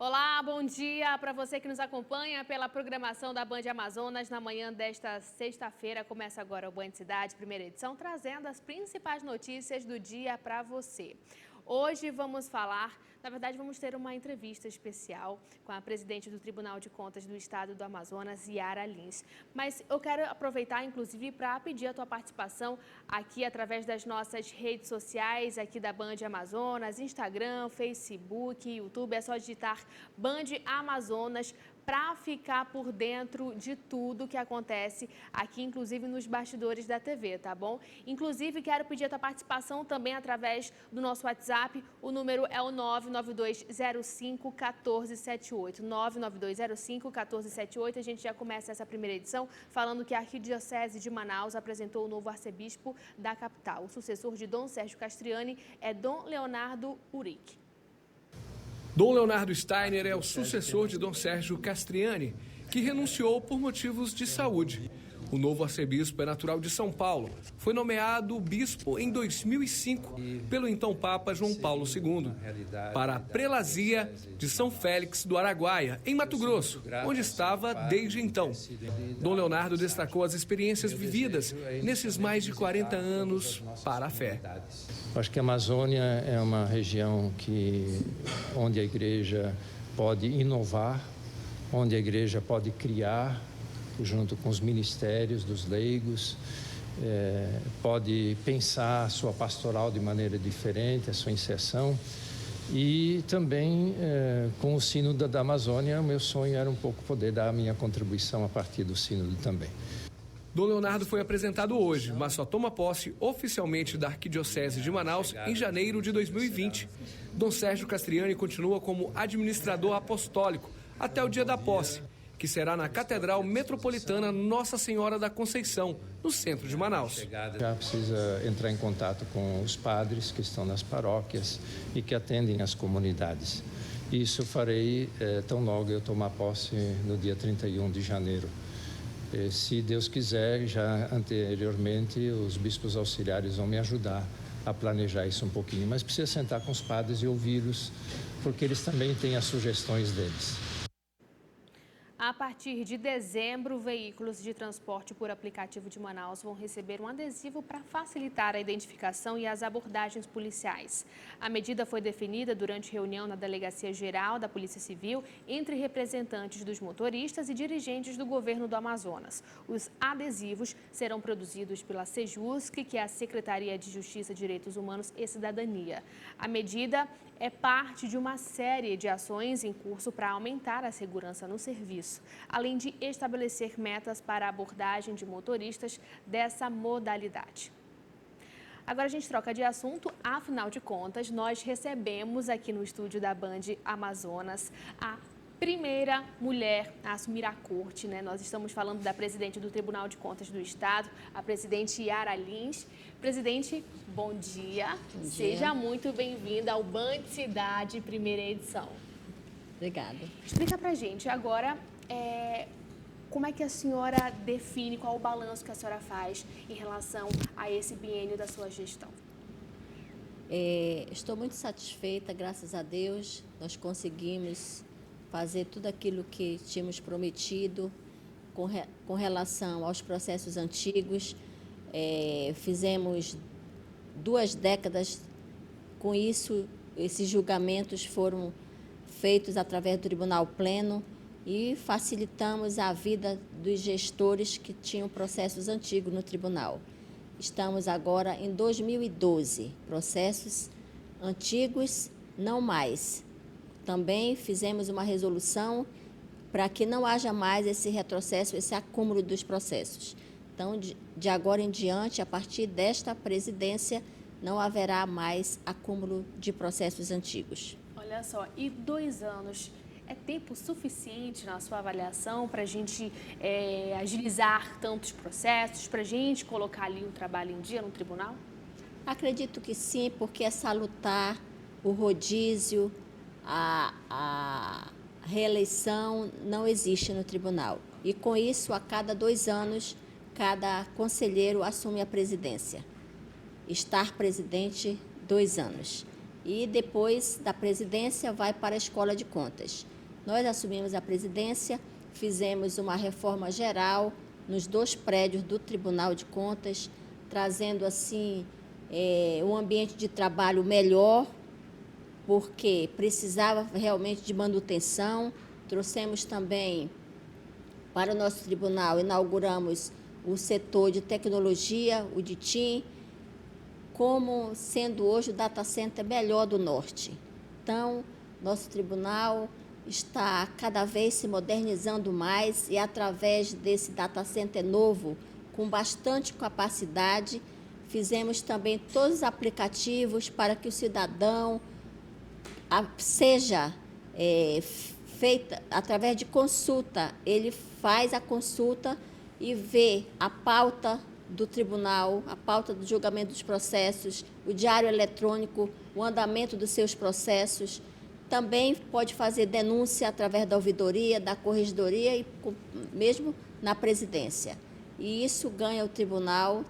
Olá, bom dia para você que nos acompanha pela programação da Band Amazonas. Na manhã desta sexta-feira começa agora o Band Cidade, primeira edição, trazendo as principais notícias do dia para você. Hoje vamos falar, na verdade vamos ter uma entrevista especial com a presidente do Tribunal de Contas do Estado do Amazonas, Yara Lins. Mas eu quero aproveitar, inclusive, para pedir a tua participação aqui através das nossas redes sociais, aqui da Band Amazonas, Instagram, Facebook, YouTube. É só digitar Band Amazonas para ficar por dentro de tudo que acontece aqui, inclusive nos bastidores da TV, tá bom? Inclusive, quero pedir a tua participação também através do nosso WhatsApp. O número é o 992051478. 992051478. A gente já começa essa primeira edição falando que a Arquidiocese de Manaus apresentou o novo arcebispo da capital. O sucessor de Dom Sérgio Castriani é Dom Leonardo Uric. Dom Leonardo Steiner é o sucessor de Dom Sérgio Castriani, que renunciou por motivos de saúde. O novo arcebispo é natural de São Paulo. Foi nomeado bispo em 2005 pelo então Papa João Paulo II, para a prelazia de São Félix do Araguaia, em Mato Grosso, onde estava desde então. Dom Leonardo destacou as experiências vividas nesses mais de 40 anos para a fé. Acho que a Amazônia é uma região onde a igreja pode inovar, onde a igreja pode criar, junto com os ministérios dos leigos, pode pensar a sua pastoral de maneira diferente, a sua inserção. E também, com o Sínodo da Amazônia, o meu sonho era um pouco poder dar a minha contribuição a partir do Sínodo também. Dom Leonardo foi apresentado hoje, mas só toma posse oficialmente da Arquidiocese de Manaus em janeiro de 2020. Dom Sérgio Castriani continua como administrador apostólico até o dia da posse, que será na Catedral Metropolitana Nossa Senhora da Conceição, no centro de Manaus. Já precisa entrar em contato com os padres que estão nas paróquias e que atendem as comunidades. Isso farei tão logo eu tomar posse no dia 31 de janeiro. Se Deus quiser, já anteriormente os bispos auxiliares vão me ajudar a planejar isso um pouquinho, mas precisa sentar com os padres e ouvi-los, porque eles também têm as sugestões deles. A partir de dezembro, veículos de transporte por aplicativo de Manaus vão receber um adesivo para facilitar a identificação e as abordagens policiais. A medida foi definida durante reunião na Delegacia Geral da Polícia Civil entre representantes dos motoristas e dirigentes do governo do Amazonas. Os adesivos serão produzidos pela Sejusc, que é a Secretaria de Justiça, Direitos Humanos e Cidadania. A medida é parte de uma série de ações em curso para aumentar a segurança no serviço, além de estabelecer metas para a abordagem de motoristas dessa modalidade. Agora a gente troca de assunto, afinal de contas, nós recebemos aqui no estúdio da Band Amazonas a primeira mulher a assumir a corte, né? Nós estamos falando da presidente do Tribunal de Contas do Estado, a presidente Yara Lins. Presidente, bom dia. Bom dia. Seja muito bem-vinda ao Band Cidade, primeira edição. Obrigada. Explica pra gente agora como é que a senhora define, qual o balanço que a senhora faz em relação a esse biênio da sua gestão. Estou muito satisfeita, graças a Deus. Nós conseguimos fazer tudo aquilo que tínhamos prometido com relação aos processos antigos. Fizemos 2 décadas, com isso, esses julgamentos foram feitos através do Tribunal Pleno e facilitamos a vida dos gestores que tinham processos antigos no tribunal. Estamos agora em 2012, processos antigos não mais. Também fizemos uma resolução para que não haja mais esse retrocesso, esse acúmulo dos processos. Então, de agora em diante, a partir desta presidência, não haverá mais acúmulo de processos antigos. Olha só, e 2 anos é tempo suficiente na sua avaliação para a gente agilizar tantos processos, para a gente colocar ali o trabalho em dia no tribunal? Acredito que sim, porque é salutar o rodízio, a reeleição não existe no tribunal. E com isso, a cada 2 anos, cada conselheiro assume a presidência. Estar presidente 2 anos. E depois da presidência vai para a Escola de Contas. nós assumimos a presidência, fizemos uma reforma geral nos 2 prédios do Tribunal de Contas, trazendo assim um ambiente de trabalho melhor, porque precisava realmente de manutenção. Trouxemos também para o nosso tribunal, inauguramos o setor de tecnologia, o DITIM, como sendo hoje o data center melhor do Norte. Então, nosso tribunal está cada vez se modernizando mais e, através desse data center novo, com bastante capacidade, fizemos também todos os aplicativos para que o cidadão seja feita através de consulta. Ele faz a consulta e vê a pauta do tribunal, a pauta do julgamento dos processos, o diário eletrônico, o andamento dos seus processos. Também pode fazer denúncia através da ouvidoria, da corregedoria e mesmo na presidência. E isso ganha o tribunal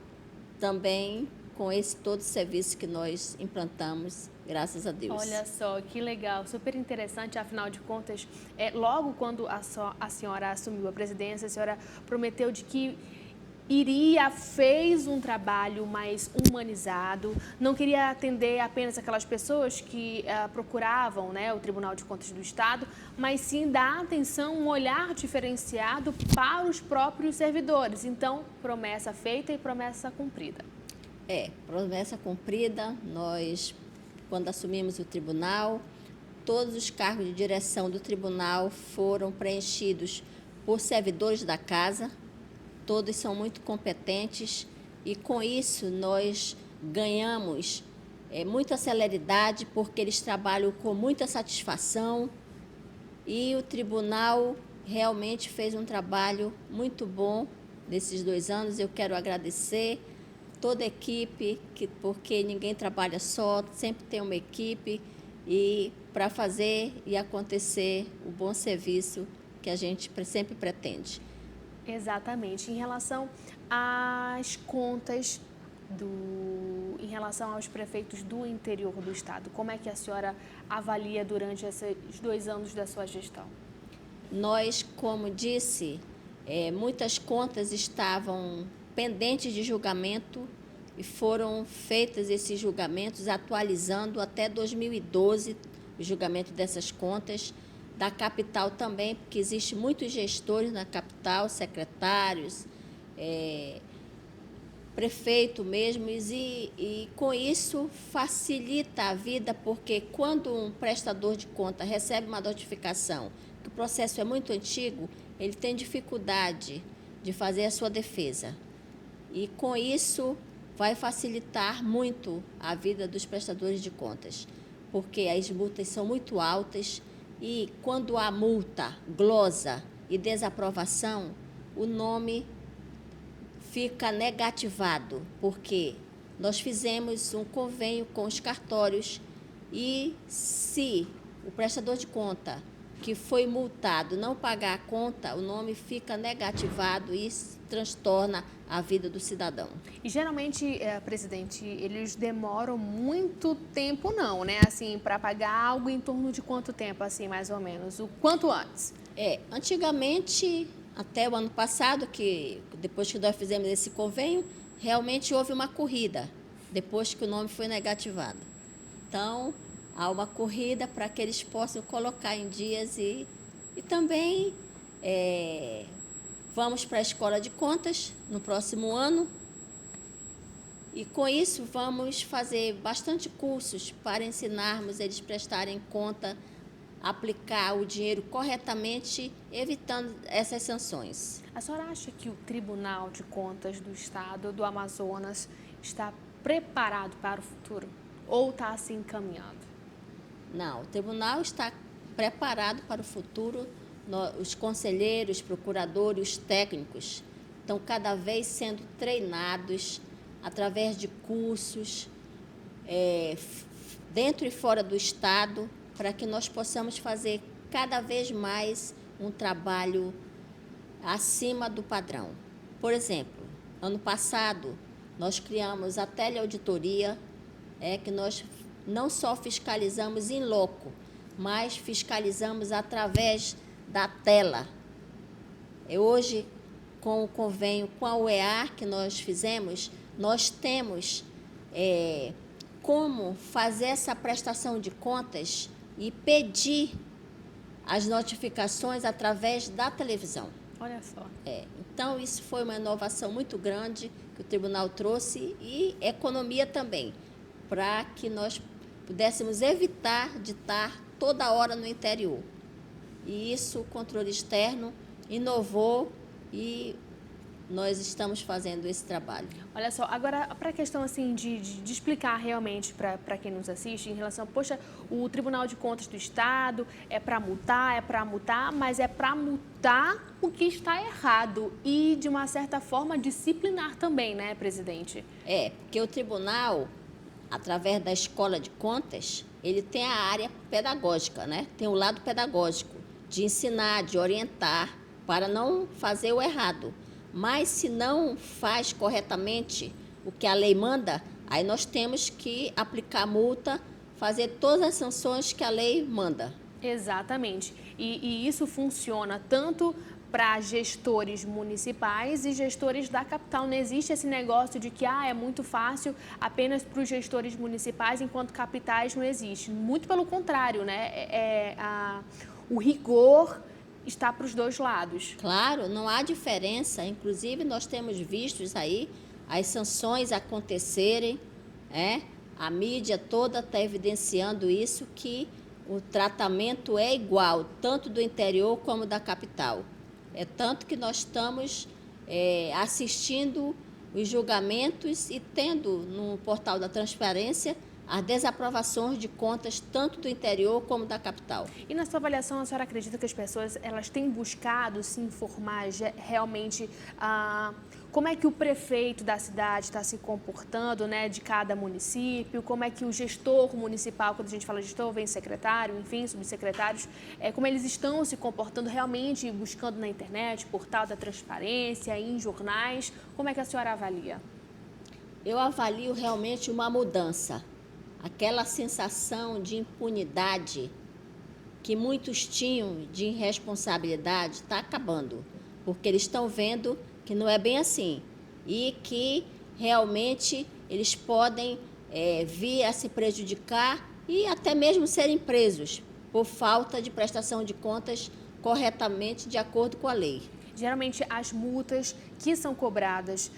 também com todo o serviço que nós implantamos, graças a Deus. Olha só, que legal, super interessante. Afinal de contas, logo quando a senhora assumiu a presidência, a senhora prometeu de que fez um trabalho mais humanizado, não queria atender apenas aquelas pessoas que procuravam, né, o Tribunal de Contas do Estado, mas sim dar atenção, um olhar diferenciado para os próprios servidores. Então, promessa feita e promessa cumprida. Promessa cumprida. Nós, quando assumimos o tribunal, todos os cargos de direção do tribunal foram preenchidos por servidores da casa. Todos são muito competentes e, com isso, nós ganhamos muita celeridade, porque eles trabalham com muita satisfação e o tribunal realmente fez um trabalho muito bom nesses 2 anos. Eu quero agradecer toda a equipe, porque ninguém trabalha só, sempre tem uma equipe para fazer e acontecer o bom serviço que a gente sempre pretende. Exatamente. Em relação às contas, em relação aos prefeitos do interior do estado, como é que a senhora avalia durante esses 2 anos da sua gestão? Nós, como disse, muitas contas estavam pendentes de julgamento e foram feitos esses julgamentos, atualizando até 2012 o julgamento dessas contas. Da capital também, porque existem muitos gestores na capital, secretários, prefeito mesmo, e com isso facilita a vida, porque quando um prestador de conta recebe uma notificação que o processo é muito antigo, ele tem dificuldade de fazer a sua defesa. E com isso vai facilitar muito a vida dos prestadores de contas, porque as multas são muito altas. E quando há multa, glosa e desaprovação, o nome fica negativado, porque nós fizemos um convênio com os cartórios e, se o prestador de conta que foi multado não pagar a conta, o nome fica negativado e transtorna a vida do cidadão. E geralmente, presidente, eles demoram muito tempo não, né? Assim, para pagar algo em torno de quanto tempo, assim, mais ou menos? O quanto antes? Antigamente, até o ano passado, que depois que nós fizemos esse convênio, realmente houve uma corrida, depois que o nome foi negativado. Então, há uma corrida para que eles possam colocar em dias e também vamos para a Escola de Contas no próximo ano e, com isso, vamos fazer bastante cursos para ensinarmos eles prestarem conta, aplicar o dinheiro corretamente, evitando essas sanções. A senhora acha que o Tribunal de Contas do Estado do Amazonas está preparado para o futuro ou está assim encaminhado? Não, o tribunal está preparado para o futuro. Os conselheiros, procuradores, os técnicos estão cada vez sendo treinados através de cursos dentro e fora do Estado, para que nós possamos fazer cada vez mais um trabalho acima do padrão. Por exemplo, ano passado, nós criamos a teleauditoria, que nós não só fiscalizamos in loco, mas fiscalizamos através da tela. Hoje, com o convênio com a UEAR que nós fizemos, nós temos como fazer essa prestação de contas e pedir as notificações através da televisão. Olha só. Então, isso foi uma inovação muito grande que o tribunal trouxe e economia também, para que nós pudéssemos evitar de estar toda hora no interior. E isso o controle externo inovou e nós estamos fazendo esse trabalho. Olha só, agora para a questão assim de explicar realmente para quem nos assiste em relação, poxa, o Tribunal de Contas do Estado é para multar, mas é para multar o que está errado e, de uma certa forma, disciplinar também, né, presidente? Porque o tribunal, através da escola de contas, ele tem a área pedagógica, né? Tem o lado pedagógico, de ensinar, de orientar, para não fazer o errado. Mas se não faz corretamente o que a lei manda, aí nós temos que aplicar multa, fazer todas as sanções que a lei manda. Exatamente. E isso funciona tanto para gestores municipais e gestores da capital. Não existe esse negócio de que é muito fácil apenas para os gestores municipais, enquanto capitais não existe. Muito pelo contrário, né? O rigor está para os dois lados. Claro, não há diferença. Inclusive, nós temos visto aí as sanções acontecerem, a mídia toda está evidenciando isso, que o tratamento é igual, tanto do interior como da capital. É tanto que nós estamos assistindo os julgamentos e tendo no portal da transparência as desaprovações de contas tanto do interior como da capital. E na sua avaliação, a senhora acredita que as pessoas elas têm buscado se informar realmente como é que o prefeito da cidade está se comportando, né, de cada município, como é que o gestor municipal, quando a gente fala gestor, vem secretário, enfim, subsecretários, como eles estão se comportando realmente, buscando na internet, portal da transparência, em jornais, como é que a senhora avalia? Eu avalio realmente uma mudança. Aquela sensação de impunidade que muitos tinham de irresponsabilidade está acabando, porque eles estão vendo que não é bem assim e que realmente eles podem vir a se prejudicar e até mesmo serem presos por falta de prestação de contas corretamente de acordo com a lei. Geralmente, as multas que são cobradas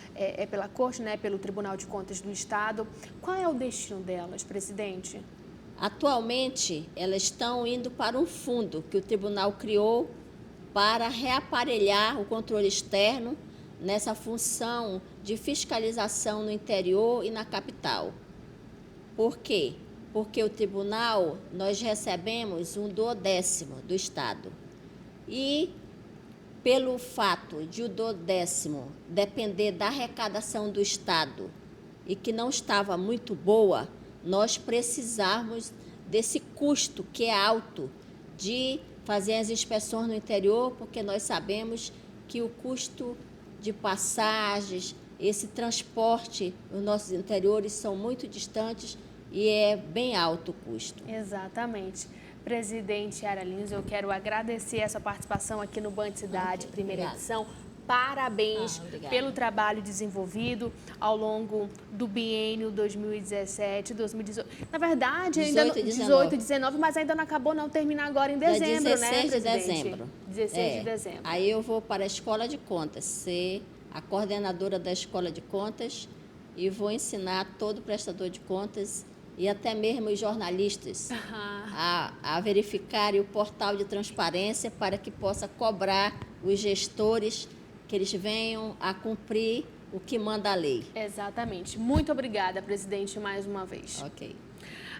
pela Corte, né, pelo Tribunal de Contas do Estado, qual é o destino delas, presidente? Atualmente, elas estão indo para um fundo que o tribunal criou para reaparelhar o controle externo nessa função de fiscalização no interior e na capital. Por quê? Porque o tribunal, nós recebemos um 1/10 do Estado. E pelo fato de o 1/10 depender da arrecadação do Estado e que não estava muito boa, nós precisamos desse custo que é alto de fazer as inspeções no interior, porque nós sabemos que o custo de passagens, esse transporte nos nossos interiores são muito distantes e é bem alto o custo. Exatamente. Presidente Yara Lins, eu quero agradecer essa participação aqui no Band Cidade, primeira edição. Parabéns pelo trabalho desenvolvido ao longo do biênio 2017-2018. Na verdade, 18 e 19, mas ainda não acabou, não termina agora em dezembro, né, presidente? 16 de dezembro. 16 de dezembro. Aí eu vou para a Escola de Contas, ser a coordenadora da Escola de Contas e vou ensinar todo prestador de contas e até mesmo os jornalistas a verificarem o portal de transparência para que possa cobrar os gestores que eles venham a cumprir o que manda a lei. Exatamente. Muito obrigada, presidente, mais uma vez. Ok.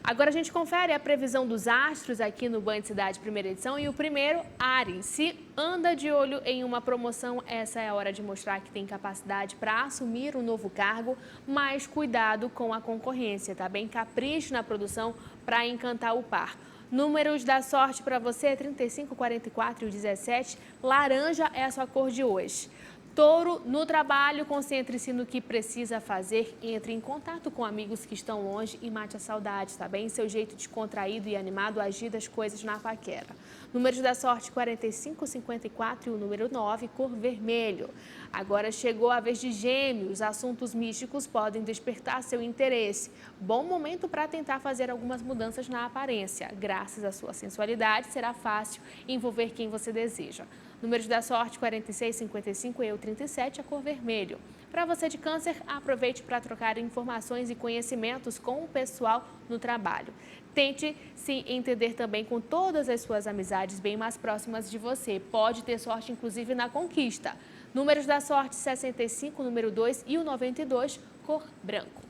Agora a gente confere a previsão dos astros aqui no Band Cidade, primeira edição. E o primeiro, Áries. Se anda de olho em uma promoção, essa é a hora de mostrar que tem capacidade para assumir um novo cargo, mas cuidado com a concorrência, tá bem? Capricho na produção para encantar o par. Números da sorte para você, 35, 44 e 17. Laranja é a sua cor de hoje. Touro, no trabalho, concentre-se no que precisa fazer, entre em contato com amigos que estão longe e mate a saudade, tá bem? Seu jeito descontraído e animado agir das coisas na paquera. Números da sorte 45, 54 e o número 9, cor vermelho. Agora chegou a vez de Gêmeos, assuntos místicos podem despertar seu interesse. Bom momento para tentar fazer algumas mudanças na aparência. Graças à sua sensualidade, será fácil envolver quem você deseja. Números da sorte 46, 55 e o 37, a cor vermelho. Para você de Câncer, aproveite para trocar informações e conhecimentos com o pessoal no trabalho. Tente se entender também com todas as suas amizades bem mais próximas de você. Pode ter sorte, inclusive, na conquista. Números da sorte 65, número 2 e o 92, cor branco.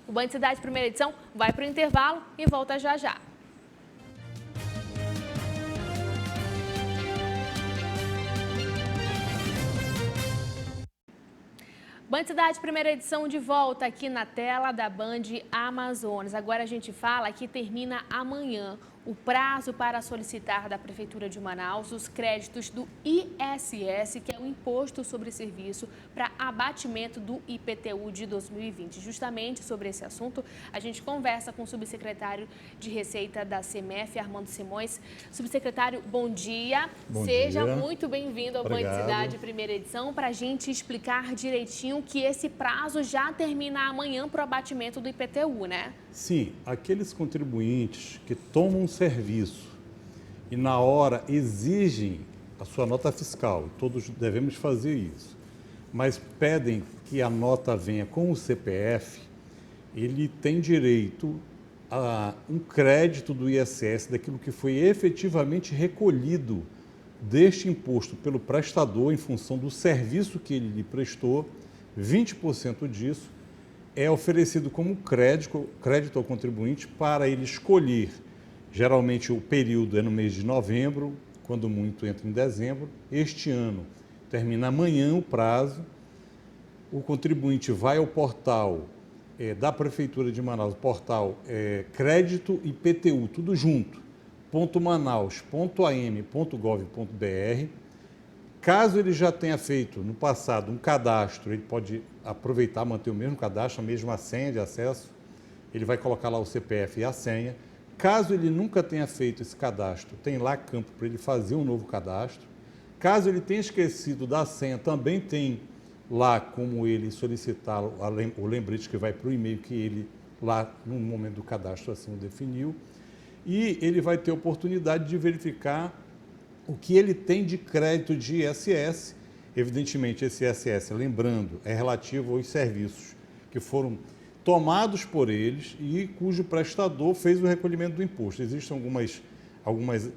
O Band Cidade, primeira edição, vai para o intervalo e volta já já. Band Cidade, primeira edição de volta aqui na tela da Band Amazonas. Agora a gente fala que termina amanhã o prazo para solicitar da Prefeitura de Manaus os créditos do ISS, que é o Imposto sobre Serviço, para abatimento do IPTU de 2020. Justamente sobre esse assunto, a gente conversa com o subsecretário de Receita da CEMEF, Armando Simões. Subsecretário, bom dia. Seja muito bem-vindo ao Band Cidade, primeira edição, para a gente explicar direitinho que esse prazo já termina amanhã para o abatimento do IPTU, né? Sim, aqueles contribuintes que tomam um serviço e na hora exigem a sua nota fiscal, todos devemos fazer isso, mas pedem que a nota venha com o CPF, ele tem direito a um crédito do ISS daquilo que foi efetivamente recolhido deste imposto pelo prestador em função do serviço que ele lhe prestou. 20% disso é oferecido como crédito ao contribuinte para ele escolher. Geralmente o período é no mês de novembro, quando muito entra em dezembro. Este ano termina amanhã o prazo. O contribuinte vai ao portal da Prefeitura de Manaus, portal Crédito IPTU, tudo junto, .manaus.am.gov.br. Caso ele já tenha feito no passado um cadastro, ele pode aproveitar, manter o mesmo cadastro, a mesma senha de acesso, ele vai colocar lá o CPF e a senha. Caso ele nunca tenha feito esse cadastro, tem lá campo para ele fazer um novo cadastro. Caso ele tenha esquecido da senha, também tem lá como ele solicitar o lembrete que vai para o e-mail que ele lá no momento do cadastro assim o definiu. E ele vai ter a oportunidade de verificar o que ele tem de crédito de ISS. Evidentemente, esse ISS, lembrando, é relativo aos serviços que foram tomados por eles e cujo prestador fez o recolhimento do imposto. Existem algumas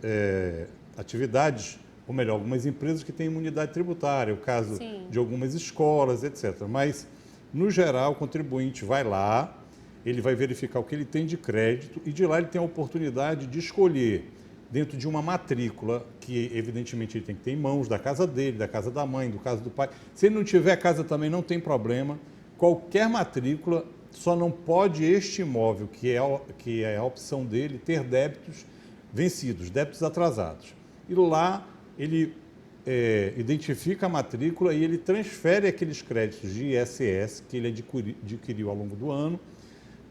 atividades, ou melhor, algumas empresas que têm imunidade tributária, o caso de algumas escolas, etc. Mas, no geral, o contribuinte vai lá, ele vai verificar o que ele tem de crédito e de lá ele tem a oportunidade de escolher dentro de uma matrícula que, evidentemente, ele tem que ter em mãos, da casa dele, da casa da mãe, do caso do pai. Se ele não tiver casa também, não tem problema. Qualquer matrícula, só não pode este imóvel, que é a opção dele, ter débitos vencidos, débitos atrasados. E lá ele identifica a matrícula e ele transfere aqueles créditos de ISS que ele adquiriu ao longo do ano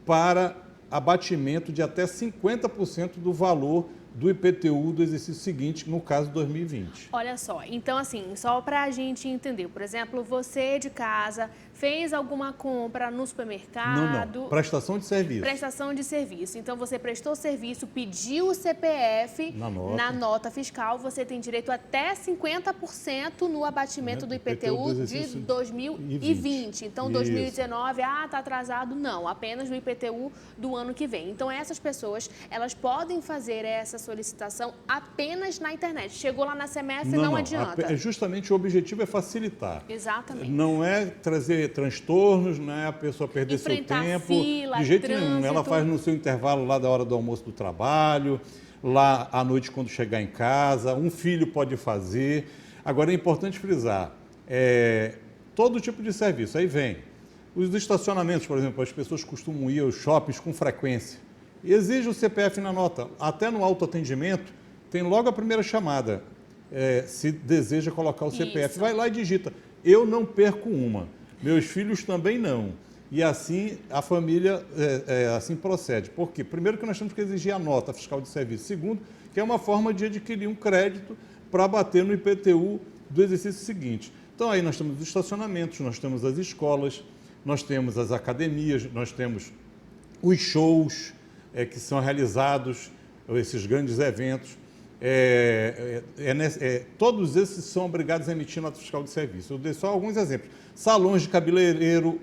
para abatimento de até 50% do valor do IPTU do exercício seguinte, no caso 2020. Olha só, então assim, só para a gente entender, por exemplo, você de casa fez alguma compra no supermercado... Não, prestação de serviço. Prestação de serviço. Então, você prestou serviço, pediu o CPF na nota fiscal, você tem direito até 50% no abatimento do IPTU de 2020. Então, 2019, está atrasado? Não, apenas no IPTU do ano que vem. Então, essas pessoas, elas podem fazer essa solicitação apenas na internet. Chegou lá na CEMEF, não adianta. Justamente o objetivo é facilitar. Exatamente. Não é trazer transtornos, não é a pessoa perder enfrentar seu tempo. Fila, de jeito trânsito. nenhum. Ela faz no seu intervalo lá da hora do almoço do trabalho, lá à noite quando chegar em casa, um filho pode fazer. Agora é importante frisar, todo tipo de serviço, aí vem. Os estacionamentos, por exemplo, as pessoas costumam ir aos shoppings com frequência. Exige o CPF na nota. Até no autoatendimento, tem logo a primeira chamada, se deseja colocar o CPF. Isso. Vai lá e digita. eu não perco uma, meus filhos também não. E assim a família assim procede. Por quê? Primeiro que nós temos que exigir a nota fiscal de serviço. Segundo, que é uma forma de adquirir um crédito para bater no IPTU do exercício seguinte. Então aí nós temos os estacionamentos, nós temos as escolas, nós temos as academias, nós temos os shows que são realizados, esses grandes eventos. Todos esses são obrigados a emitir nota fiscal de serviço. Eu dei só alguns exemplos. Salões de cabeleireiro,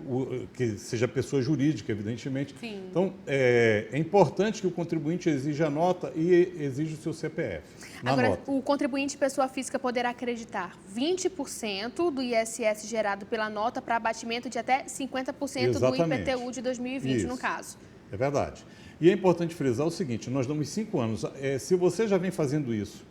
que seja pessoa jurídica, evidentemente. Sim. Então, é importante que o contribuinte exija a nota e exija o seu CPF na Agora, nota. o contribuinte pessoa física poderá acreditar 20% do ISS gerado pela nota para abatimento de até 50% Exatamente. do IPTU de 2020, Isso. no caso. É verdade. E é importante frisar o seguinte, nós damos 5 anos. Se você já vem fazendo isso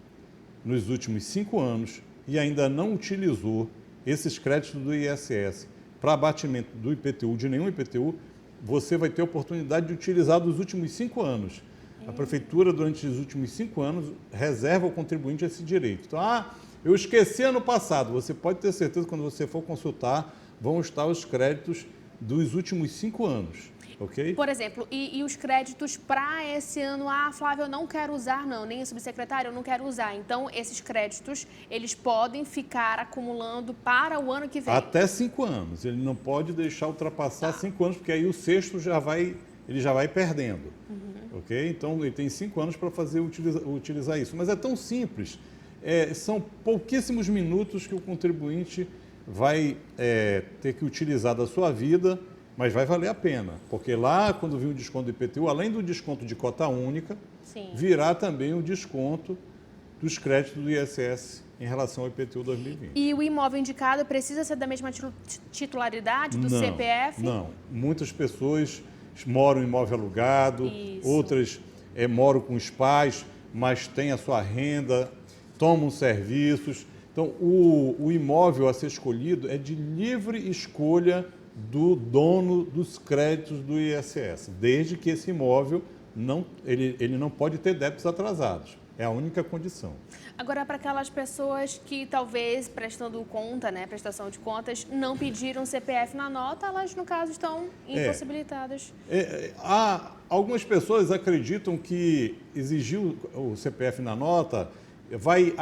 nos últimos 5 anos e ainda não utilizou esses créditos do ISS para abatimento do IPTU, de nenhum IPTU, você vai ter a oportunidade de utilizar dos últimos 5 anos. A Prefeitura, durante os últimos 5 anos, reserva ao contribuinte esse direito. Então, eu esqueci ano passado. Você pode ter certeza que quando você for consultar, vão estar os créditos dos últimos 5 anos. Okay? Por exemplo, e os créditos para esse ano? Flávia, eu não quero usar, não, nem subsecretário, eu não quero usar. Então, esses créditos, eles podem ficar acumulando para o ano que vem? Até 5 anos. Ele não pode deixar ultrapassar 5 anos, porque aí o sexto ele já vai perdendo. Ok? Então, ele tem 5 anos para utilizar isso. Mas é tão simples. São pouquíssimos minutos que o contribuinte vai ter que utilizar da sua vida, mas vai valer a pena, porque lá, quando vir o desconto do IPTU, além do desconto de cota única, Sim. virá também o desconto dos créditos do ISS em relação ao IPTU 2020. E o imóvel indicado precisa ser da mesma titularidade do CPF? Não. Muitas pessoas moram em imóvel alugado, Isso. outras moram com os pais, mas têm a sua renda, tomam serviços. Então, o imóvel a ser escolhido é de livre escolha do dono dos créditos do ISS, desde que esse imóvel ele não pode ter débitos atrasados. É a única condição. Agora, para aquelas pessoas que talvez, prestando conta, prestação de contas, não pediram CPF na nota, elas, no caso, estão impossibilitadas. Algumas pessoas acreditam que exigir o CPF na nota vai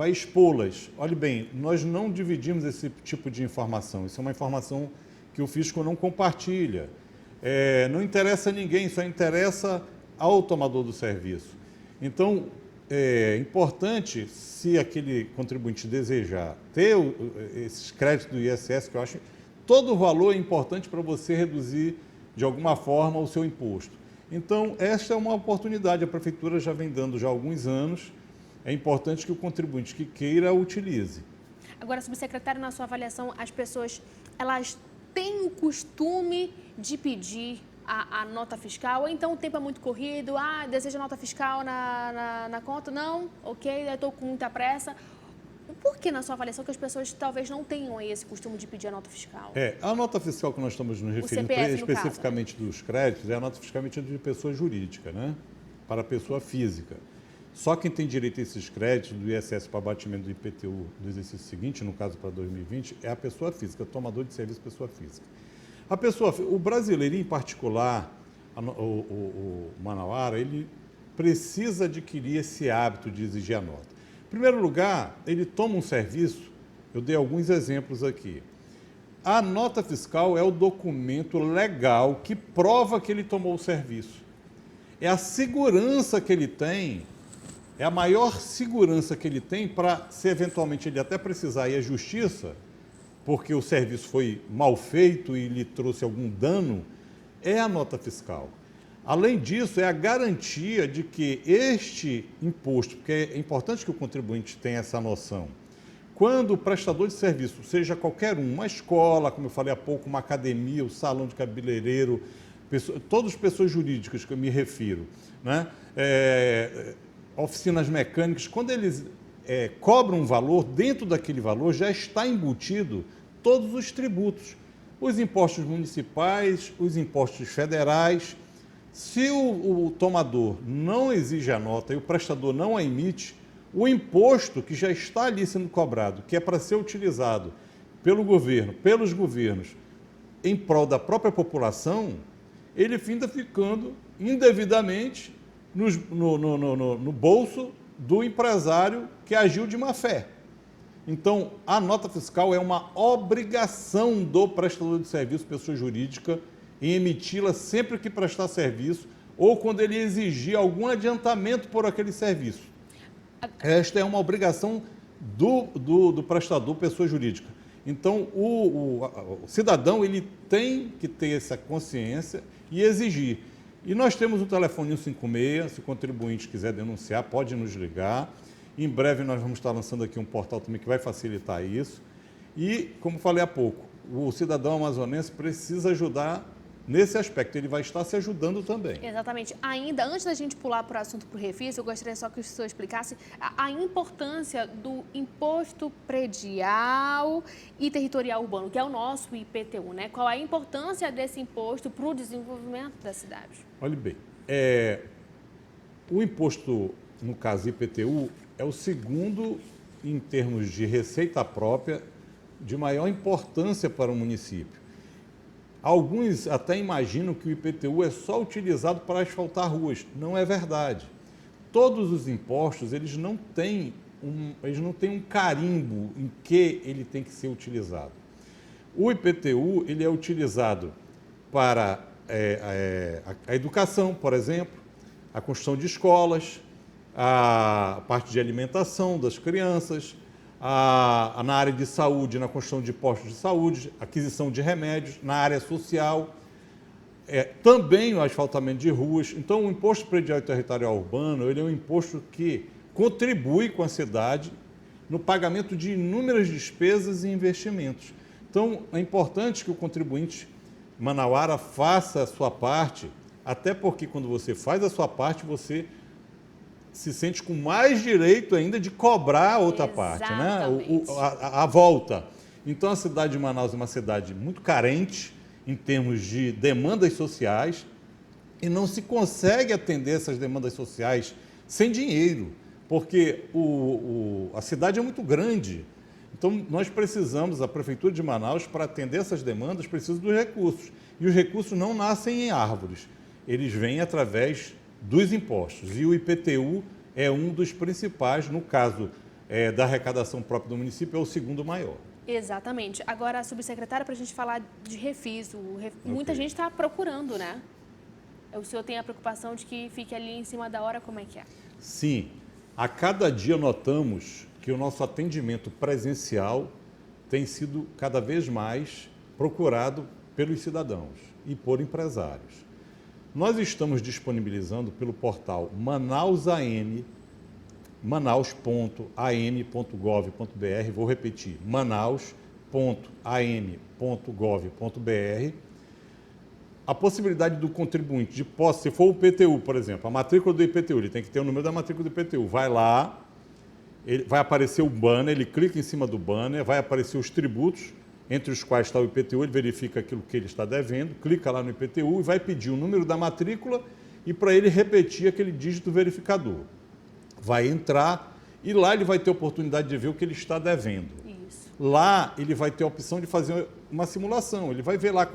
expô-las. Olhe bem, nós não dividimos esse tipo de informação. Isso é uma informação que o fisco não compartilha. Não interessa a ninguém, só interessa ao tomador do serviço. Então, é importante, se aquele contribuinte desejar ter esses créditos do ISS, que eu acho que todo o valor é importante para você reduzir, de alguma forma, o seu imposto. Então, esta é uma oportunidade, a Prefeitura já vem dando já há alguns anos, é importante que o contribuinte que queira utilize. Agora, subsecretário, na sua avaliação, as pessoas, elas têm o costume de pedir a nota fiscal, ou então o tempo é muito corrido, deseja nota fiscal na conta? Não? Ok, eu estou com muita pressa. Por que, na sua avaliação, que as pessoas talvez não tenham aí esse costume de pedir a nota fiscal? A nota fiscal que nós estamos nos referindo CPF, especificamente dos créditos é a nota fiscal emitida de pessoa jurídica, para pessoa física. Só quem tem direito a esses créditos do ISS para abatimento do IPTU do exercício seguinte, no caso para 2020, é a pessoa física, tomador de serviço pessoa física. O brasileiro, em particular, o manauara, ele precisa adquirir esse hábito de exigir a nota. Em primeiro lugar, ele toma um serviço, eu dei alguns exemplos aqui. A nota fiscal é o documento legal que prova que ele tomou o serviço. É a segurança que ele tem, é a maior segurança que ele tem para, se eventualmente ele até precisar ir à justiça, porque o serviço foi mal feito e lhe trouxe algum dano, é a nota fiscal. Além disso, é a garantia de que este imposto, porque é importante que o contribuinte tenha essa noção, quando o prestador de serviço, seja qualquer uma escola, como eu falei há pouco, uma academia, o salão de cabeleireiro, todas as pessoas jurídicas que eu me refiro, oficinas mecânicas, quando eles cobram um valor, dentro daquele valor já está embutido todos os tributos, os impostos municipais, os impostos federais. Se o tomador não exige a nota e o prestador não a emite, o imposto que já está ali sendo cobrado, que é para ser utilizado pelo governo, pelos governos, em prol da própria população, ele finda ficando indevidamente no bolso do empresário que agiu de má fé. Então, a nota fiscal é uma obrigação do prestador de serviço, pessoa jurídica, em emiti-la sempre que prestar serviço ou quando ele exigir algum adiantamento por aquele serviço. Esta é uma obrigação do prestador, pessoa jurídica. Então, o cidadão ele tem que ter essa consciência e exigir. E nós temos o telefone 156, se o contribuinte quiser denunciar, pode nos ligar. Em breve nós vamos estar lançando aqui um portal também que vai facilitar isso. E, como falei há pouco, o cidadão amazonense precisa ajudar nesse aspecto, ele vai estar se ajudando também. Exatamente. Ainda, antes da gente pular para o assunto para o refis, eu gostaria só que o senhor explicasse a importância do imposto predial e territorial urbano, que é o nosso IPTU, né? Qual a importância desse imposto para o desenvolvimento da cidade? Olhe bem, o imposto, no caso IPTU, é o segundo, em termos de receita própria, de maior importância para o município. Alguns até imaginam que o IPTU é só utilizado para asfaltar ruas. Não é verdade. Todos os impostos, eles não têm um carimbo em que ele tem que ser utilizado. O IPTU, ele é utilizado para a educação, por exemplo, a construção de escolas, a parte de alimentação das crianças, na área de saúde, na construção de postos de saúde, aquisição de remédios, na área social, também o asfaltamento de ruas. Então, o imposto predial e territorial urbano, ele é um imposto que contribui com a cidade no pagamento de inúmeras despesas e investimentos. Então, é importante que o contribuinte manauara faça a sua parte, até porque quando você faz a sua parte, você se sente com mais direito ainda de cobrar a outra parte, né? A volta. Então, a cidade de Manaus é uma cidade muito carente em termos de demandas sociais e não se consegue atender essas demandas sociais sem dinheiro, porque a cidade é muito grande. Então, nós precisamos, a Prefeitura de Manaus, para atender essas demandas, precisa dos recursos. E os recursos não nascem em árvores, eles vêm através dos impostos. E o IPTU é um dos principais, no caso da arrecadação própria do município, é o segundo maior. Exatamente. Agora, subsecretária, para a gente falar de refis, muita gente está procurando, né? O senhor tem a preocupação de que fique ali em cima da hora, como é que é? Sim. A cada dia notamos que o nosso atendimento presencial tem sido cada vez mais procurado pelos cidadãos e por empresários. Nós estamos disponibilizando pelo portal Manaus.am, manaus.am.gov.br, vou repetir, manaus.am.gov.br, a possibilidade do contribuinte de posse, se for o IPTU, por exemplo, a matrícula do IPTU, ele tem que ter o número da matrícula do IPTU, vai lá, vai aparecer o banner, ele clica em cima do banner, vai aparecer os tributos, entre os quais está o IPTU, ele verifica aquilo que ele está devendo, clica lá no IPTU e vai pedir o número da matrícula e para ele repetir aquele dígito verificador. Vai entrar e lá ele vai ter a oportunidade de ver o que ele está devendo. Isso. Lá ele vai ter a opção de fazer uma simulação, ele vai ver lá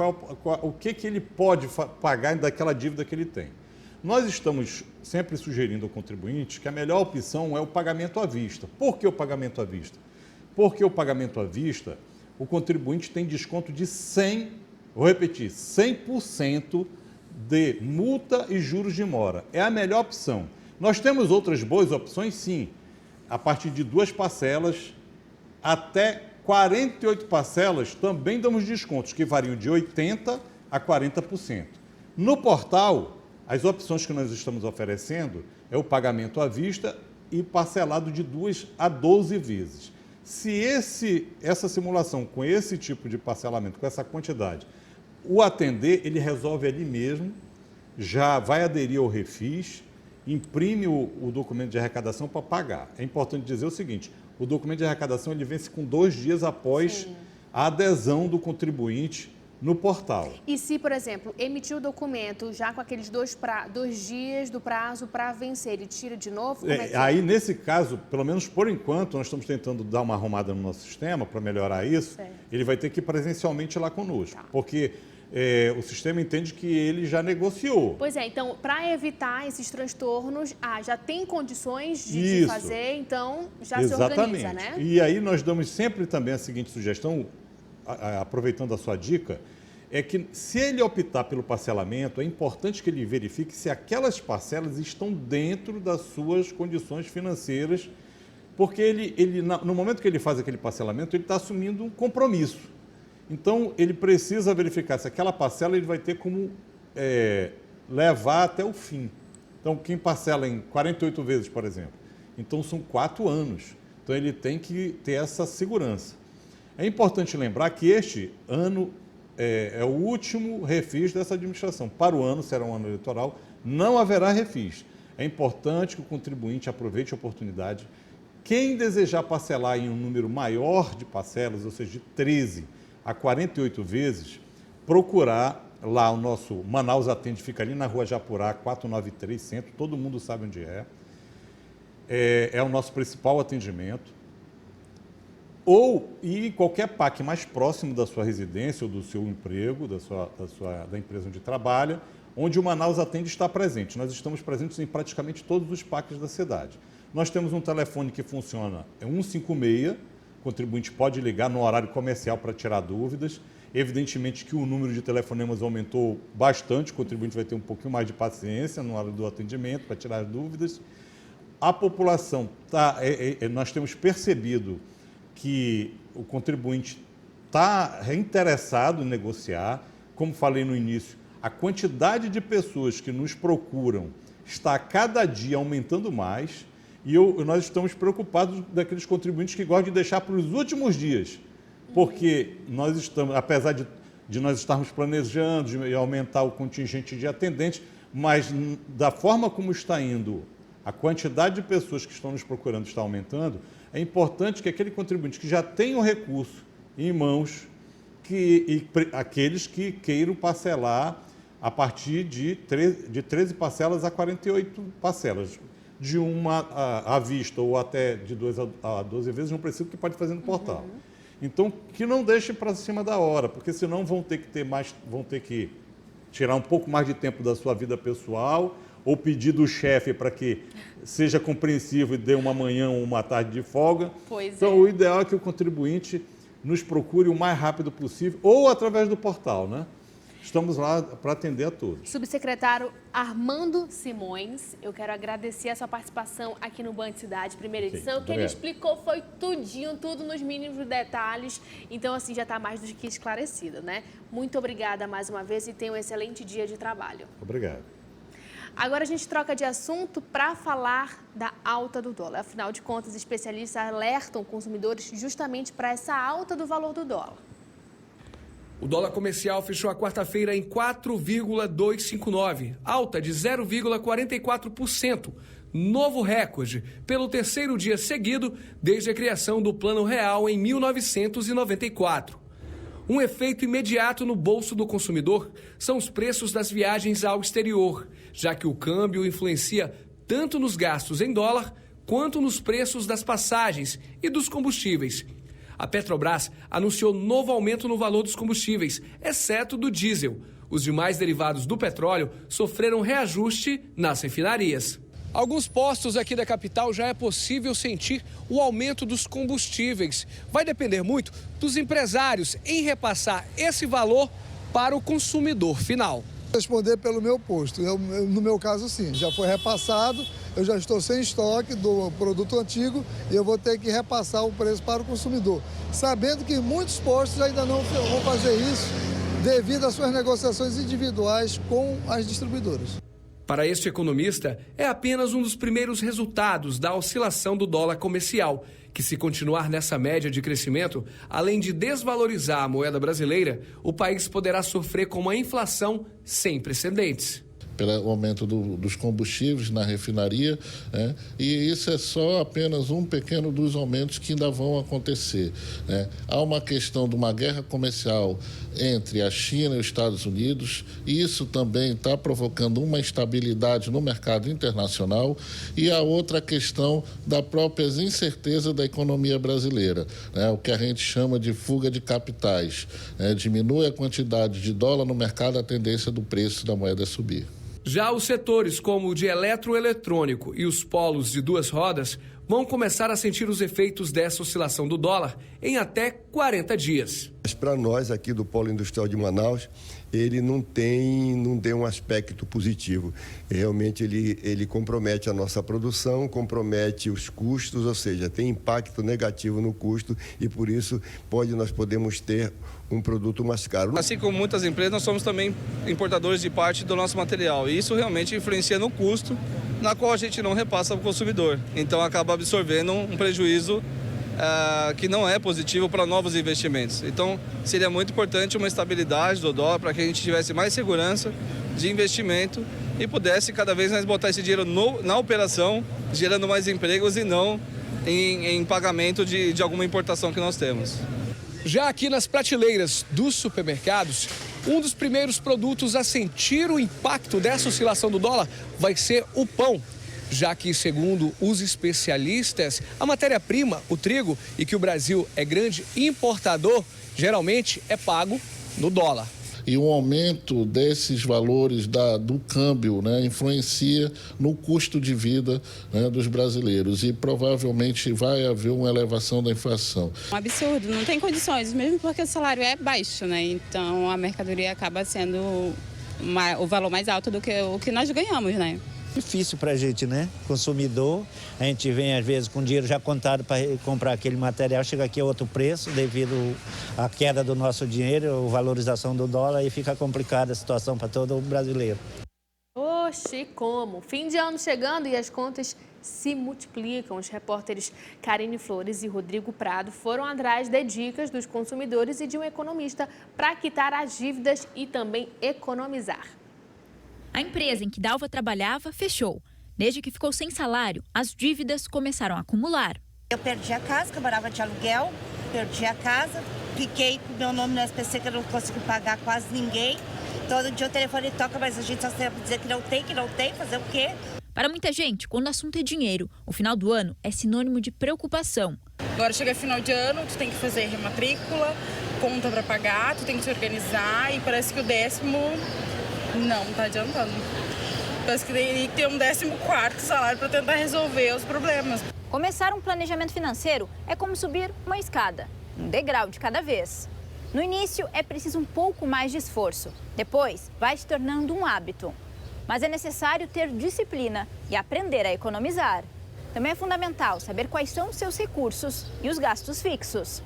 o que ele pode pagar daquela dívida que ele tem. Nós estamos sempre sugerindo ao contribuinte que a melhor opção é o pagamento à vista. Por que o pagamento à vista? Porque o pagamento à vista, o contribuinte tem desconto de 100% de multa e juros de mora. É a melhor opção. Nós temos outras boas opções, sim. A partir de 2 parcelas até 48 parcelas também damos descontos, que variam de 80% a 40%. No portal, as opções que nós estamos oferecendo é o pagamento à vista e parcelado de 2 a 12 vezes. Se essa simulação com esse tipo de parcelamento, com essa quantidade, o atender, ele resolve ali mesmo, já vai aderir ao refis, imprime o documento de arrecadação para pagar. É importante dizer o seguinte, o documento de arrecadação ele vence com 2 dias após a adesão do contribuinte no portal. E se, por exemplo, emitiu o documento já com aqueles 2 dias do prazo para vencer, ele tira de novo? Como é que Aí, nesse caso, pelo menos por enquanto, nós estamos tentando dar uma arrumada no nosso sistema para melhorar isso. Certo. Ele vai ter que ir presencialmente lá conosco, Tá. porque o sistema entende que ele já negociou. Pois é, então, para evitar esses transtornos, já tem condições de Isso. fazer, então já Exatamente. se organiza, né? E aí nós damos sempre também a seguinte sugestão, aproveitando a sua dica, é que se ele optar pelo parcelamento, é importante que ele verifique se aquelas parcelas estão dentro das suas condições financeiras, porque no momento que ele faz aquele parcelamento, ele está assumindo um compromisso. Então, ele precisa verificar se aquela parcela ele vai ter como levar até o fim. Então, quem parcela em 48 vezes, por exemplo, então são 4 anos. Então, ele tem que ter essa segurança. É importante lembrar que este ano é o último refis dessa administração. Para o ano, será um ano eleitoral, não haverá refis. É importante que o contribuinte aproveite a oportunidade. Quem desejar parcelar em um número maior de parcelas, ou seja, de 13 a 48 vezes, procurar lá o nosso Manaus Atende, fica ali na Rua Japurá, 493, Centro, todo mundo sabe onde é. É o nosso principal atendimento. Ou ir em qualquer PAC mais próximo da sua residência ou do seu emprego, da empresa onde trabalha, onde o Manaus Atende está presente. Nós estamos presentes em praticamente todos os PACs da cidade. Nós temos um telefone que funciona, 156, o contribuinte pode ligar no horário comercial para tirar dúvidas. Evidentemente que o número de telefonemas aumentou bastante, o contribuinte vai ter um pouquinho mais de paciência na hora do atendimento para tirar as dúvidas. A população, nós temos percebido que o contribuinte está interessado em negociar. Como falei no início, a quantidade de pessoas que nos procuram está a cada dia aumentando mais e nós estamos preocupados daqueles contribuintes que gostam de deixar para os últimos dias, porque nós estamos, apesar de nós estarmos planejando de aumentar o contingente de atendentes, mas da forma como está indo, a quantidade de pessoas que estão nos procurando está aumentando. É importante que aquele contribuinte que já tem o recurso em mãos, aqueles que queiram parcelar a partir de 13 parcelas a 48 parcelas, de uma à vista ou até de 2 a 12 vezes, não precisa, que pode fazer no portal. Então, que não deixe para cima da hora, porque senão vão ter que tirar um pouco mais de tempo da sua vida pessoal, ou pedir do chefe para que seja compreensivo e dê uma manhã ou uma tarde de folga. Então, o ideal é que o contribuinte nos procure o mais rápido possível, ou através do portal, né? Estamos lá para atender a todos. Subsecretário Armando Simões, eu quero agradecer a sua participação aqui no Band Cidade, primeira edição. O que ele explicou foi tudinho, tudo nos mínimos detalhes. Então, assim, já está mais do que esclarecido, né? Muito obrigada mais uma vez e tenha um excelente dia de trabalho. Obrigado. Agora a gente troca de assunto para falar da alta do dólar. Afinal de contas, especialistas alertam consumidores justamente para essa alta do valor do dólar. O dólar comercial fechou a quarta-feira em 4,259, alta de 0,44%, novo recorde, pelo terceiro dia seguido desde a criação do Plano Real em 1994. Um efeito imediato no bolso do consumidor são os preços das viagens ao exterior, já que o câmbio influencia tanto nos gastos em dólar quanto nos preços das passagens e dos combustíveis. A Petrobras anunciou novo aumento no valor dos combustíveis, exceto do diesel. Os demais derivados do petróleo sofreram reajuste nas refinarias. Alguns postos aqui da capital já é possível sentir o aumento dos combustíveis. Vai depender muito dos empresários em repassar esse valor para o consumidor final. Responder pelo meu posto. No meu caso, sim, já foi repassado, eu já estou sem estoque do produto antigo e eu vou ter que repassar o preço para o consumidor. Sabendo que muitos postos ainda não vão fazer isso devido às suas negociações individuais com as distribuidoras. Para este economista, é apenas um dos primeiros resultados da oscilação do dólar comercial, que, se continuar nessa média de crescimento, além de desvalorizar a moeda brasileira, o país poderá sofrer com uma inflação sem precedentes. pelo aumento dos combustíveis na refinaria, né? E isso é só apenas um pequeno dos aumentos que ainda vão acontecer, né? Há uma questão de uma guerra comercial entre a China e os Estados Unidos, e isso também está provocando uma instabilidade no mercado internacional, e a outra questão da própria incerteza da economia brasileira, né? O que a gente chama de fuga de capitais, né? Diminui a quantidade de dólar no mercado, a tendência do preço da moeda é subir. Já os setores como o de eletroeletrônico e os polos de duas rodas vão começar a sentir os efeitos dessa oscilação do dólar em até 40 dias. Mas para nós aqui do Polo Industrial de Manaus, ele não tem um aspecto positivo. Realmente ele compromete a nossa produção, compromete os custos, ou seja, tem impacto negativo no custo e por isso nós podemos ter um produto mais caro. Assim como muitas empresas, nós somos também importadores de parte do nosso material e isso realmente influencia no custo, na qual a gente não repassa para o consumidor. Então acaba absorvendo um prejuízo que não é positivo para novos investimentos. Então seria muito importante uma estabilidade do dólar para que a gente tivesse mais segurança de investimento e pudesse cada vez mais botar esse dinheiro na operação, gerando mais empregos e não em pagamento de alguma importação que nós temos. Já aqui nas prateleiras dos supermercados, um dos primeiros produtos a sentir o impacto dessa oscilação do dólar vai ser o pão. Já que, segundo os especialistas, a matéria-prima, o trigo, e que o Brasil é grande importador, geralmente é pago no dólar. E o aumento desses valores do câmbio, né, influencia no custo de vida, né, dos brasileiros e provavelmente vai haver uma elevação da inflação. Um absurdo, não tem condições, mesmo porque o salário é baixo, né? Então a mercadoria acaba sendo o valor mais alto do que o que nós ganhamos, né? Difícil para a gente, né? Consumidor, a gente vem às vezes com dinheiro já contado para comprar aquele material, chega aqui a outro preço devido à queda do nosso dinheiro, a valorização do dólar e fica complicada a situação para todo brasileiro. Oxi, como? Fim de ano chegando e as contas se multiplicam. Os repórteres Karine Flores e Rodrigo Prado foram atrás de dicas dos consumidores e de um economista para quitar as dívidas e também economizar. A empresa em que Dalva trabalhava fechou. Desde que ficou sem salário, as dívidas começaram a acumular. Eu perdi a casa, que eu morava de aluguel, perdi a casa, fiquei com meu nome no SPC que eu não consegui pagar quase ninguém. Todo dia o telefone toca, mas a gente só sabe dizer que não tem, fazer o quê? Para muita gente, quando o assunto é dinheiro, o final do ano é sinônimo de preocupação. Agora chega final de ano, tu tem que fazer rematrícula, conta para pagar, tu tem que se organizar e parece que o 10º... Não está adiantando. Parece que teria que ter um 14º salário para tentar resolver os problemas. Começar um planejamento financeiro é como subir uma escada, um degrau de cada vez. No início é preciso um pouco mais de esforço, depois vai se tornando um hábito. Mas é necessário ter disciplina e aprender a economizar. Também é fundamental saber quais são os seus recursos e os gastos fixos.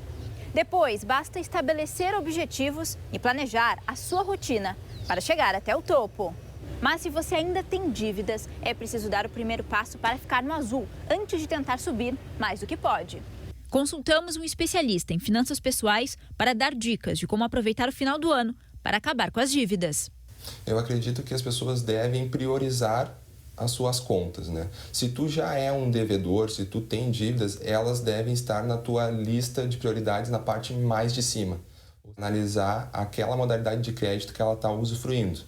Depois, basta estabelecer objetivos e planejar a sua rotina para chegar até o topo. Mas se você ainda tem dívidas, é preciso dar o primeiro passo para ficar no azul, antes de tentar subir mais do que pode. Consultamos um especialista em finanças pessoais para dar dicas de como aproveitar o final do ano para acabar com as dívidas. Eu acredito que as pessoas devem priorizar as suas contas, né? Se tu já é um devedor, se tu tem dívidas, elas devem estar na tua lista de prioridades na parte mais de cima. Analisar aquela modalidade de crédito que ela está usufruindo.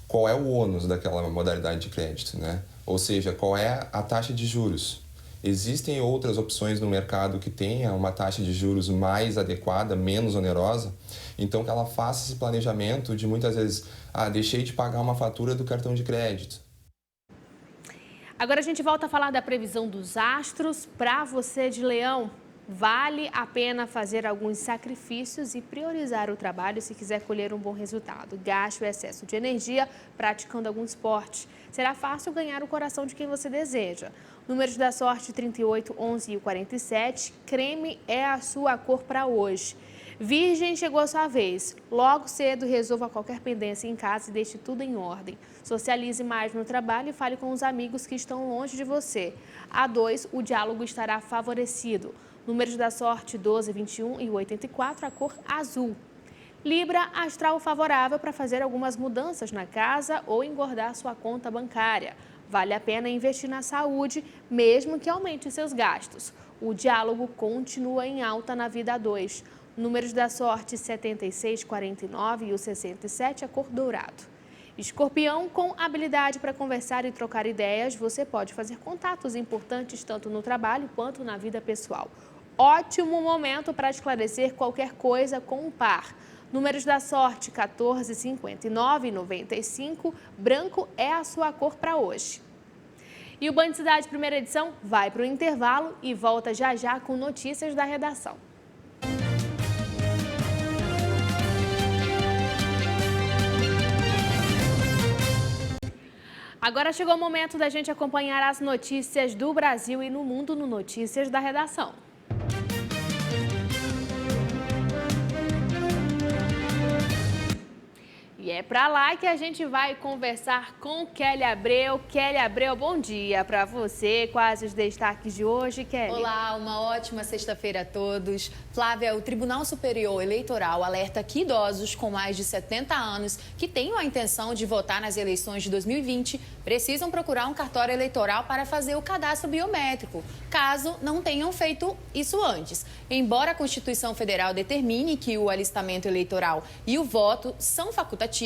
Qual é o ônus daquela modalidade de crédito, né? Ou seja, qual é a taxa de juros? Existem outras opções no mercado que tenham uma taxa de juros mais adequada, menos onerosa, então que ela faça esse planejamento de muitas vezes, deixei de pagar uma fatura do cartão de crédito. Agora a gente volta a falar da previsão dos astros. Para você de Leão, vale a pena fazer alguns sacrifícios e priorizar o trabalho se quiser colher um bom resultado. Gaste o excesso de energia praticando algum esporte. Será fácil ganhar o coração de quem você deseja. Números da sorte 38, 11 e 47. Creme é a sua cor para hoje. Virgem, chegou a sua vez. Logo cedo, resolva qualquer pendência em casa e deixe tudo em ordem. Socialize mais no trabalho e fale com os amigos que estão longe de você. A 2, o diálogo estará favorecido. Números da sorte 12, 21 e 84, a cor azul. Libra, astral favorável para fazer algumas mudanças na casa ou engordar sua conta bancária. Vale a pena investir na saúde, mesmo que aumente seus gastos. O diálogo continua em alta na vida a dois. Números da sorte 76, 49 e o 67, a cor dourado. Escorpião, com habilidade para conversar e trocar ideias, você pode fazer contatos importantes tanto no trabalho quanto na vida pessoal. Ótimo momento para esclarecer qualquer coisa com um par. Números da sorte 14, 59 e 95, branco é a sua cor para hoje. E o Band Cidade Primeira Edição vai para o intervalo e volta já já com notícias da redação. Agora chegou o momento da gente acompanhar as notícias do Brasil e no mundo no Notícias da Redação. E é para lá que a gente vai conversar com Kelly Abreu. Kelly Abreu, bom dia para você. Quais os destaques de hoje, Kelly? Olá, uma ótima sexta-feira a todos. Flávia, o Tribunal Superior Eleitoral alerta que idosos com mais de 70 anos que tenham a intenção de votar nas eleições de 2020 precisam procurar um cartório eleitoral para fazer o cadastro biométrico, caso não tenham feito isso antes. Embora a Constituição Federal determine que o alistamento eleitoral e o voto são facultativos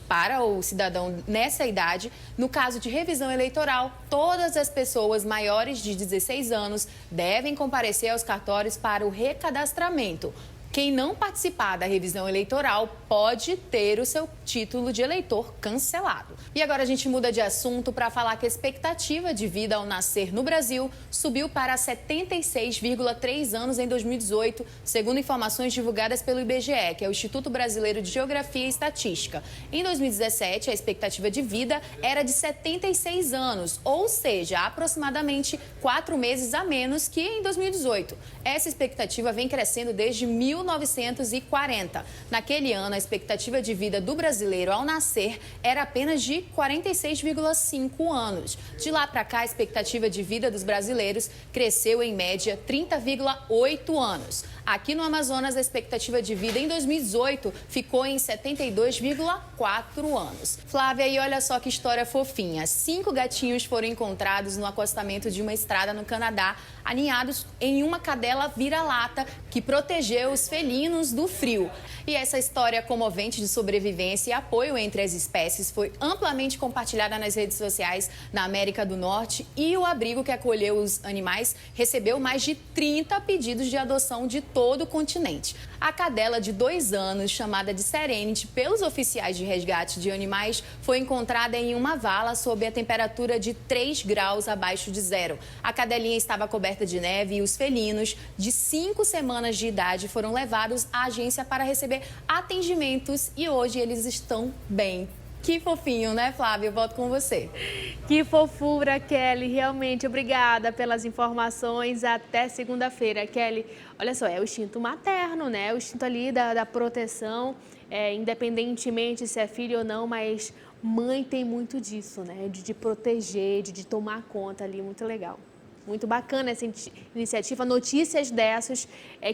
para o cidadão nessa idade, no caso de revisão eleitoral, todas as pessoas maiores de 16 anos devem comparecer aos cartórios para o recadastramento. Quem não participar da revisão eleitoral pode ter o seu título de eleitor cancelado. E agora a gente muda de assunto para falar que a expectativa de vida ao nascer no Brasil subiu para 76,3 anos em 2018, segundo informações divulgadas pelo IBGE, que é o Instituto Brasileiro de Geografia e Estatística. Em 2017, a expectativa de vida era de 76 anos, ou seja, aproximadamente 4 meses a menos que em 2018. Essa expectativa vem crescendo desde 1940. Naquele ano, a expectativa de vida do brasileiro ao nascer era apenas de 46,5 anos. De lá para cá, a expectativa de vida dos brasileiros cresceu em média 30,8 anos. Aqui no Amazonas, a expectativa de vida em 2018 ficou em 72,4 anos. Flávia, e olha só que história fofinha. 5 gatinhos foram encontrados no acostamento de uma estrada no Canadá, aninhados em uma cadela vira-lata que protegeu os felinos do frio. E essa história comovente de sobrevivência e apoio entre as espécies foi amplamente compartilhada nas redes sociais na América do Norte, e o abrigo que acolheu os animais recebeu mais de 30 pedidos de adoção de todo o continente. A cadela de 2 anos, chamada de Serenity pelos oficiais de resgate de animais, foi encontrada em uma vala sob a temperatura de 3 graus abaixo de zero. A cadelinha estava coberta de neve e os felinos de 5 semanas de idade foram levados à agência para receber atendimentos e hoje eles estão bem. Que fofinho, né, Flávia? Eu volto com você. Que fofura, Kelly. Realmente, obrigada pelas informações. Até segunda-feira, Kelly. Olha só, é o instinto materno, né? O instinto ali da proteção, independentemente se é filho ou não, mas mãe tem muito disso, né? De proteger, de tomar conta ali. Muito legal. Muito bacana essa iniciativa. Notícias dessas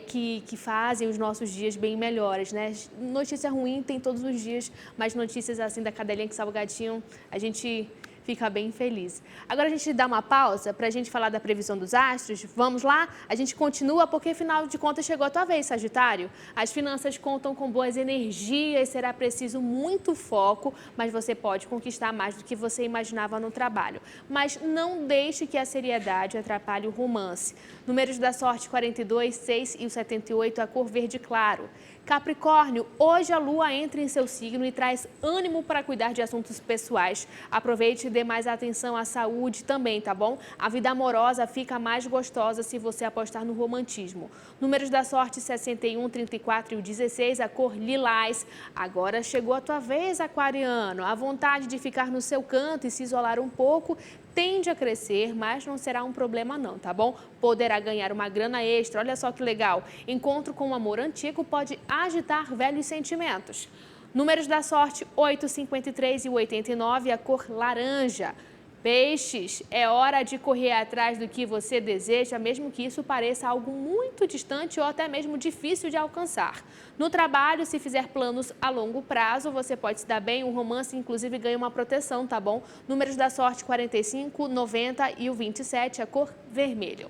que fazem os nossos dias bem melhores, né? Notícia ruim tem todos os dias, mas notícias assim da cadelinha que salva o gatinho, a gente fica bem feliz. Agora a gente dá uma pausa para a gente falar da previsão dos astros. Vamos lá? A gente continua porque, afinal de contas, chegou a tua vez, Sagitário. As finanças contam com boas energias, será preciso muito foco, mas você pode conquistar mais do que você imaginava no trabalho. Mas não deixe que a seriedade atrapalhe o romance. Números da sorte 42, 6 e o 78, a cor verde claro. Capricórnio, hoje a lua entra em seu signo e traz ânimo para cuidar de assuntos pessoais. Aproveite e dê mais atenção à saúde também, tá bom? A vida amorosa fica mais gostosa se você apostar no romantismo. Números da sorte 61, 34 e o 16, a cor lilás. Agora chegou a tua vez, aquariano. A vontade de ficar no seu canto e se isolar um pouco tende a crescer, mas não será um problema não, tá bom? Poderá ganhar uma grana extra, olha só que legal. Encontro com um amor antigo pode agitar velhos sentimentos. Números da sorte 8, 53 e 89, a cor laranja. Peixes, é hora de correr atrás do que você deseja, mesmo que isso pareça algo muito distante ou até mesmo difícil de alcançar. No trabalho, se fizer planos a longo prazo, você pode se dar bem, o romance inclusive ganha uma proteção, tá bom? Números da sorte 45, 90 e o 27, a cor vermelho.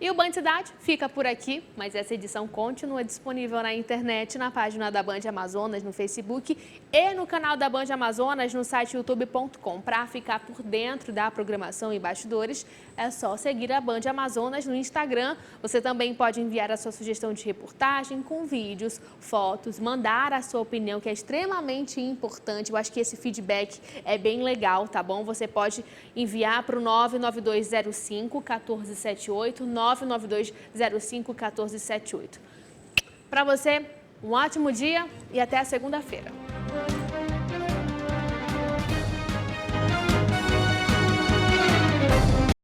E o Band Cidade fica por aqui, mas essa edição continua disponível na internet, na página da Band Amazonas, no Facebook e no canal da Band Amazonas no site youtube.com. Para ficar por dentro da programação e bastidores, é só seguir a Band Amazonas no Instagram. Você também pode enviar a sua sugestão de reportagem com vídeos, fotos, mandar a sua opinião, que é extremamente importante. Eu acho que esse feedback é bem legal, tá bom? Você pode enviar para o 99205-1478, 99205-1478. Para você, um ótimo dia e até a segunda-feira.